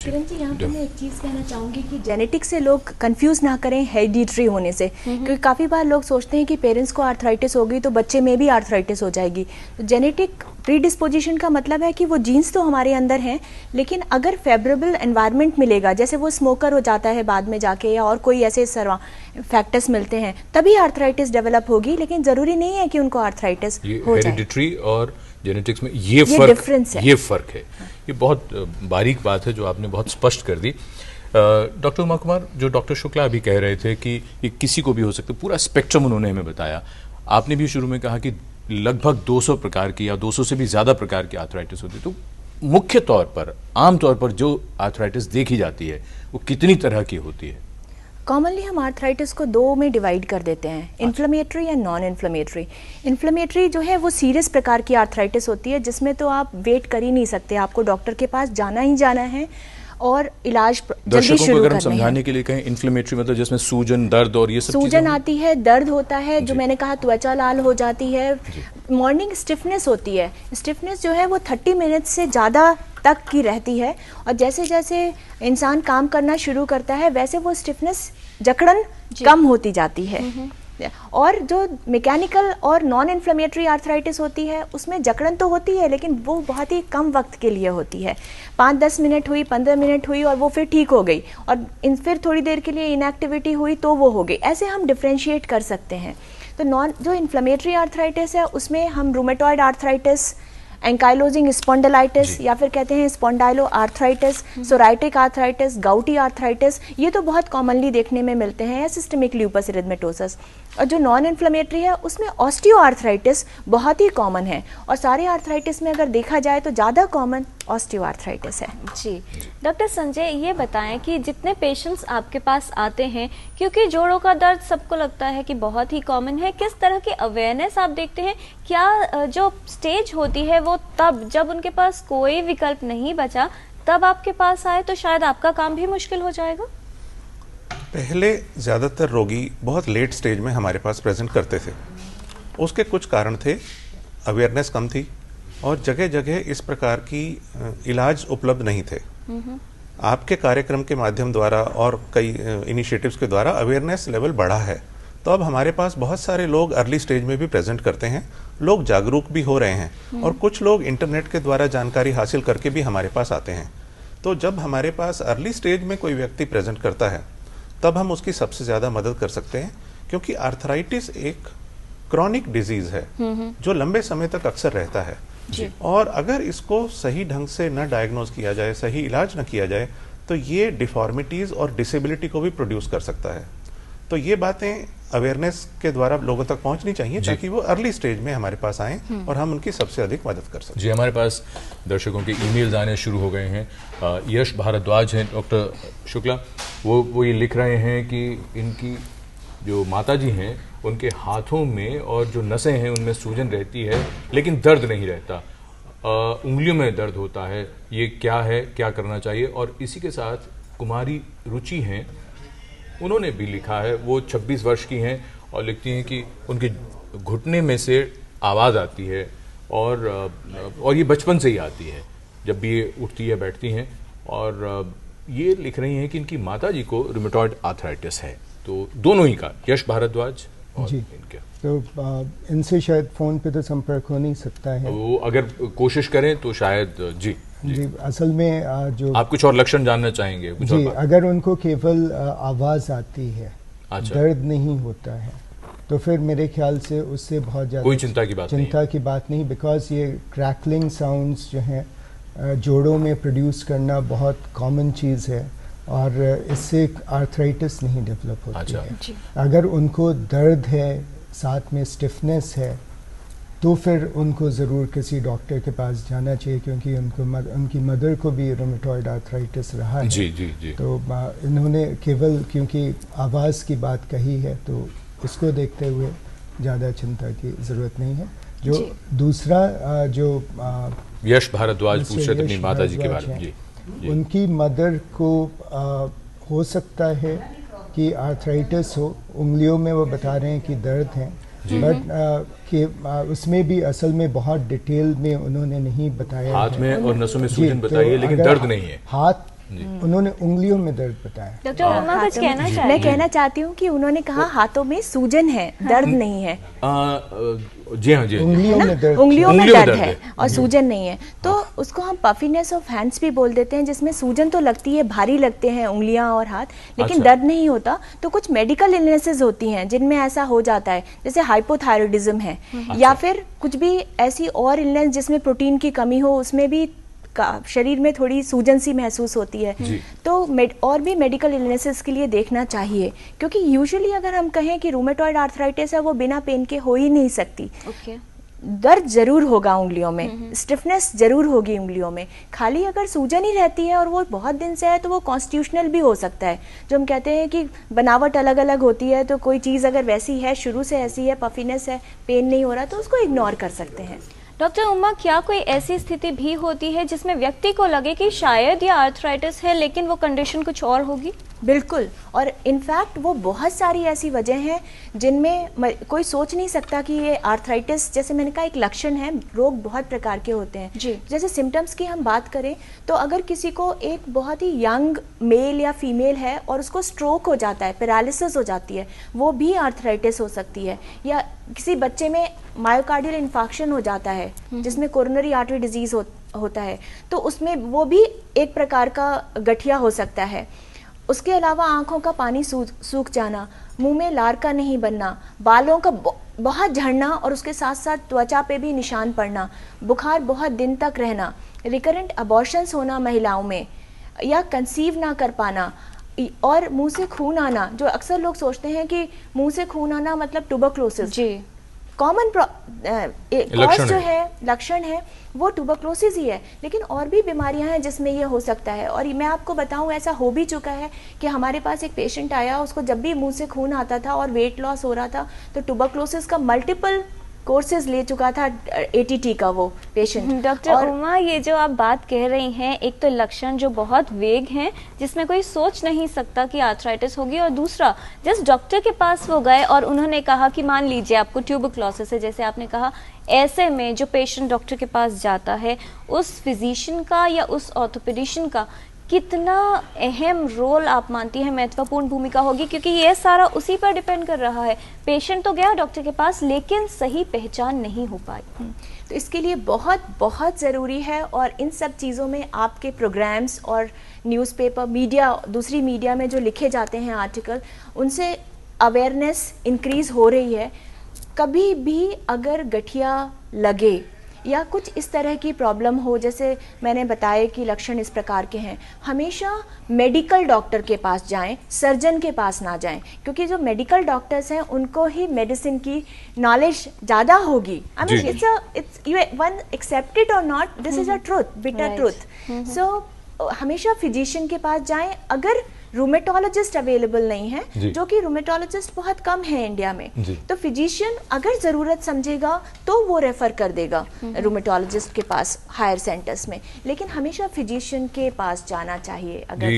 किरण जी, यहाँ पर मैं एक चीज़ कहना चाहूँगी कि जेनेटिक से लोग कंफ्यूज ना करें हेरिडिटरी होने से, क्योंकि काफ़ी बार लोग सोचते हैं कि पेरेंट्स को आर्थराइटिस होगी तो बच्चे में भी आर्थराइटिस हो जाएगी। तो जेनेटिक प्रीडिस्पोजिशन का मतलब है कि वो जीन्स तो हमारे अंदर हैं, लेकिन अगर फेवरेबल एनवायरनमेंट मिलेगा, जैसे वो स्मोकर हो जाता है बाद में जाके या और कोई ऐसे फैक्टर्स मिलते हैं, तभी आर्थराइटिस डेवलप होगी, लेकिन ज़रूरी नहीं है कि उनको आर्थराइटिस हो जाए। हेरिडिटरी और जेनेटिक्स में ये फर्क है। ये बहुत बारीक बात है जो आपने बहुत स्पष्ट कर दी। डॉक्टर उमा कुमार, जो डॉक्टर शुक्ला अभी कह रहे थे कि ये किसी को भी हो सकता है, पूरा स्पेक्ट्रम उन्होंने हमें बताया। आपने भी शुरू में कहा कि लगभग 200 प्रकार की या 200 से भी ज़्यादा प्रकार की आर्थराइटिस होती है। तो मुख्य तौर पर, आम तौर पर जो आर्थराइटिस देखी जाती है वो कितनी तरह की होती है? कॉमनली हम आर्थराइटिस को दो में डिवाइड कर देते हैं, इन्फ्लेमेटरी या नॉन इन्फ्लेमेटरी। इन्फ्लेमेटरी जो है वो सीरियस प्रकार की आर्थराइटिस होती है, जिसमें तो आप वेट कर ही नहीं सकते, आपको डॉक्टर के पास जाना ही जाना है और इलाज जल्दी शुरू करना है। समझाने के लिए कहें, इन्फ्लेमेटरी मतलब जिसमें सूजन, दर्द और ये सब सूजन आती है, दर्द होता है, जो मैंने कहा त्वचा लाल हो जाती है, मॉर्निंग स्टिफनेस होती है। स्टिफनेस जो है वो 30 मिनट से ज़्यादा तक की रहती है, और जैसे जैसे इंसान काम करना शुरू करता है वैसे वो स्टिफनेस, जकड़न कम होती जाती है। और जो मैकेनिकल और नॉन इन्फ्लेमेटरी आर्थराइटिस होती है उसमें जकड़न तो होती है, लेकिन वो बहुत ही कम वक्त के लिए होती है। 5-10 मिनट हुई, 15 मिनट हुई और वो फिर ठीक हो गई, और फिर थोड़ी देर के लिए इनएक्टिविटी हुई तो वो हो गई। ऐसे हम डिफ्रेंशिएट कर सकते हैं। तो जो इन्फ्लेमेटरी आर्थराइटिस है उसमें हम रूमेटॉइड आर्थराइटिस, एंकाइलोजिंग स्पॉन्डिलाइटिस या फिर कहते हैं स्पॉन्डाइलो आर्थराइटिस, सोराइटिक आर्थराइटिस, गाउटी आर्थराइटिस, ये तो बहुत कॉमनली देखने में मिलते हैं, या सिस्टेमिक ल्यूपस एरिथमेटोसस। और जो नॉन इन्फ्लेमेटरी है उसमें ऑस्टियो आर्थराइटिस बहुत ही कॉमन है, और सारे आर्थराइटिस में अगर देखा जाए तो ज़्यादा कॉमन ऑस्टियो आर्थराइटिस है। जी डॉक्टर संजय, ये बताएं कि जितने पेशेंट्स आपके पास आते हैं, क्योंकि जोड़ों का दर्द सबको लगता है कि बहुत ही कॉमन है, किस तरह की अवेयरनेस आप देखते हैं? क्या जो स्टेज होती है वो तब जब उनके पास कोई विकल्प नहीं बचा तब आपके पास आए, तो शायद आपका काम भी मुश्किल हो जाएगा? पहले ज़्यादातर रोगी बहुत लेट स्टेज में हमारे पास प्रेजेंट करते थे। उसके कुछ कारण थे, अवेयरनेस कम थी और जगह जगह इस प्रकार की इलाज उपलब्ध नहीं थे। आपके कार्यक्रम के माध्यम द्वारा और कई इनिशिएटिव्स के द्वारा अवेयरनेस लेवल बढ़ा है, तो अब हमारे पास बहुत सारे लोग अर्ली स्टेज में भी प्रेजेंट करते हैं, लोग जागरूक भी हो रहे हैं और कुछ लोग इंटरनेट के द्वारा जानकारी हासिल करके भी हमारे पास आते हैं। तो जब हमारे पास अर्ली स्टेज में कोई व्यक्ति प्रेजेंट करता है तब हम उसकी सबसे ज़्यादा मदद कर सकते हैं, क्योंकि आर्थराइटिस एक क्रॉनिक डिजीज है जो लंबे समय तक अक्सर रहता है, और अगर इसको सही ढंग से न डायग्नोज किया जाए, सही इलाज न किया जाए, तो ये डिफॉर्मिटीज और डिसेबिलिटी को भी प्रोड्यूस कर सकता है। तो ये बातें अवेयरनेस के द्वारा लोगों तक पहुंचनी चाहिए ताकि वो अर्ली स्टेज में हमारे पास आएं और हम उनकी सबसे अधिक मदद कर सकें। जी, हमारे पास दर्शकों के ईमेल्स आने शुरू हो गए हैं। यश भारद्वाज हैं, डॉक्टर शुक्ला, वो ये लिख रहे हैं कि इनकी जो माताजी हैं उनके हाथों में और जो नसें हैं उनमें सूजन रहती है लेकिन दर्द नहीं रहता, उंगलियों में दर्द होता है, ये क्या है, क्या करना चाहिए? और इसी के साथ कुमारी रुचि हैं, उन्होंने भी लिखा है, वो 26 वर्ष की हैं और लिखती हैं कि उनके घुटने में से आवाज़ आती है और ये बचपन से ही आती है जब भी ये उठती है, बैठती हैं, और ये लिख रही हैं कि इनकी माताजी को रूमेटॉइड आर्थराइटिस है। तो दोनों ही का, यश भारद्वाज और जी, इनके, तो इनसे शायद फ़ोन पे तो संपर्क हो नहीं सकता है, वो अगर कोशिश करें तो शायद जी असल में जो आप कुछ और लक्षण जानना चाहेंगे? कुछ जी, अगर उनको केवल आवाज़ आती है, अच्छा, दर्द नहीं होता है, तो फिर मेरे ख्याल से उससे बहुत ज़्यादा कोई चिंता की बात नहीं, बिकॉज ये क्रैकलिंग साउंड्स जो हैं जोड़ों में प्रोड्यूस करना बहुत कॉमन चीज़ है और इससे आर्थराइटिस नहीं डेवलप होती है। अगर उनको दर्द है, साथ में स्टिफनेस है, तो फिर उनको ज़रूर किसी डॉक्टर के पास जाना चाहिए, क्योंकि उनकी मदर को भी रूमेटॉइड आर्थराइटिस रहा है। जी जी जी। तो इन्होंने केवल क्योंकि आवाज़ की बात कही है तो इसको देखते हुए ज़्यादा चिंता की ज़रूरत नहीं है। जो दूसरा जो यश भारद्वाज पूछ रहे थे अपनी माता जी के बारे में, जी, उनकी मदर को हो सकता है कि आर्थराइटिस हो, उंगलियों में वो बता रहे हैं कि दर्द है, बट उसमें भी असल में बहुत डिटेल में उन्होंने नहीं बताया, हाथ में और नसों में सूजन बताई है लेकिन दर्द नहीं है। हाथ उन्होंने उंगलियों में दर्द बताया। डॉक्टर उमा कुछ कहना मैं चाहिए? कहना चाहती हूँ कि उन्होंने कहा हाथों में सूजन है, दर्द नहीं है। जी हाँ, जी उंगलियों में दर्द, उंगलियों में उंगलियों में दर्द दर्द है और सूजन नहीं है, तो उसको हम पफीनेस ऑफ हैंड्स भी बोल देते हैं, जिसमें सूजन तो लगती है, भारी लगते हैं उंगलियां और हाथ, लेकिन अच्छा। दर्द नहीं होता। तो कुछ मेडिकल इलनेसेस होती हैं जिनमें ऐसा हो जाता है, जैसे हाइपोथायरॉयडिज्म है, या फिर कुछ भी ऐसी और इलनेस जिसमें प्रोटीन की कमी हो, उसमें भी शरीर में थोड़ी सूजन सी महसूस होती है। तो और भी मेडिकल इलनेसेस के लिए देखना चाहिए, क्योंकि यूजुअली अगर हम कहें कि रूमेटॉइड आर्थराइटिस है, वो बिना पेन के हो ही नहीं सकती। दर्द जरूर होगा उंगलियों में, स्टिफनेस जरूर होगी उंगलियों में, खाली अगर सूजन ही रहती है और वो बहुत दिन से है तो वो कॉन्स्टिट्यूशनल भी हो सकता है। जो हम कहते हैं कि बनावट अलग अलग होती है, तो कोई चीज़ अगर वैसी है, शुरू से ऐसी है, पफीनेस है, पेन नहीं हो रहा, तो उसको इग्नोर कर सकते हैं। डॉक्टर उमा, क्या कोई ऐसी स्थिति भी होती है जिसमें व्यक्ति को लगे कि शायद ये आर्थराइटिस है, लेकिन वो कंडीशन कुछ और होगी? बिल्कुल, और इनफैक्ट वो बहुत सारी ऐसी वजह हैं जिनमें कोई सोच नहीं सकता कि ये आर्थराइटिस, जैसे मैंने कहा, एक लक्षण है। रोग बहुत प्रकार के होते हैं जी। जैसे सिम्टम्स की हम बात करें तो अगर किसी को एक बहुत ही यंग मेल या फीमेल है और उसको स्ट्रोक हो जाता है, पैरालिसिस हो जाती है, वो भी आर्थराइटिस हो सकती है। या किसी बच्चे में मायोकार्डियल इन्फाक्शन हो जाता है जिसमें कोरोनरी आर्टरी डिजीज होता है, तो उसमें वो भी एक प्रकार का गठिया हो सकता है। उसके अलावा आंखों का पानी सूख जाना, मुंह में लार का नहीं बनना, बालों का बहुत झड़ना और उसके साथ साथ त्वचा पे भी निशान पड़ना, बुखार बहुत दिन तक रहना, रिकरेंट अबॉर्शंस होना महिलाओं में, या कंसीव ना कर पाना, और मुंह से खून आना। जो अक्सर लोग सोचते हैं कि मुंह से खून आना मतलब ट्यूबरक्लोसिस, जी, कॉमन कॉज जो है, लक्षण है, वो ट्यूबरक्लोसिस ही है, लेकिन और भी बीमारियां हैं जिसमें ये हो सकता है। और मैं आपको बताऊं, ऐसा हो भी चुका है कि हमारे पास एक पेशेंट आया, उसको जब भी मुंह से खून आता था और वेट लॉस हो रहा था, तो ट्यूबरक्लोसिस का मल्टीपल कोर्सेज ले चुका था ATT का वो पेशेंट। डॉक्टर उमा, ये जो आप बात कह रही हैं, एक तो लक्षण जो बहुत वेग हैं जिसमें कोई सोच नहीं सकता कि आर्थराइटिस होगी, और दूसरा जिस डॉक्टर के पास वो गए और उन्होंने कहा कि मान लीजिए आपको ट्यूबरक्लोसिस है, जैसे आपने कहा, ऐसे में जो पेशेंट डॉक्टर के पास जाता है, उस फिजिशियन का या उस ऑर्थोपेडिशियन का कितना अहम रोल आप मानती हैं, महत्वपूर्ण भूमिका होगी? क्योंकि ये सारा उसी पर डिपेंड कर रहा है। पेशेंट तो गया डॉक्टर के पास, लेकिन सही पहचान नहीं हो पाई। तो इसके लिए बहुत बहुत ज़रूरी है, और इन सब चीज़ों में आपके प्रोग्राम्स और न्यूज़पेपर, मीडिया, दूसरी मीडिया में जो लिखे जाते हैं आर्टिकल, उनसे अवेयरनेस इंक्रीज़ हो रही है। कभी भी अगर गठिया लगे या कुछ इस तरह की प्रॉब्लम हो, जैसे मैंने बताया कि लक्षण इस प्रकार के हैं, हमेशा मेडिकल डॉक्टर के पास जाएं, सर्जन के पास ना जाएं, क्योंकि जो मेडिकल डॉक्टर्स हैं उनको ही मेडिसिन की नॉलेज ज़्यादा होगी। I mean it's you want except it और not, this is a truth, bitter truth. So हमेशा फिजिशियन के पास जाएं। अगर रूमेटोलॉजिस्ट अवेलेबल नहीं है, जो कि रूमेटोलॉजिस्ट बहुत कम है इंडिया में, तो फिजिशियन अगर जरूरत समझेगा तो वो रेफर कर देगा रूमेटोलॉजिस्ट के पास हायर सेंटर्स में, लेकिन हमेशा फिजिशियन के पास जाना चाहिए। अगर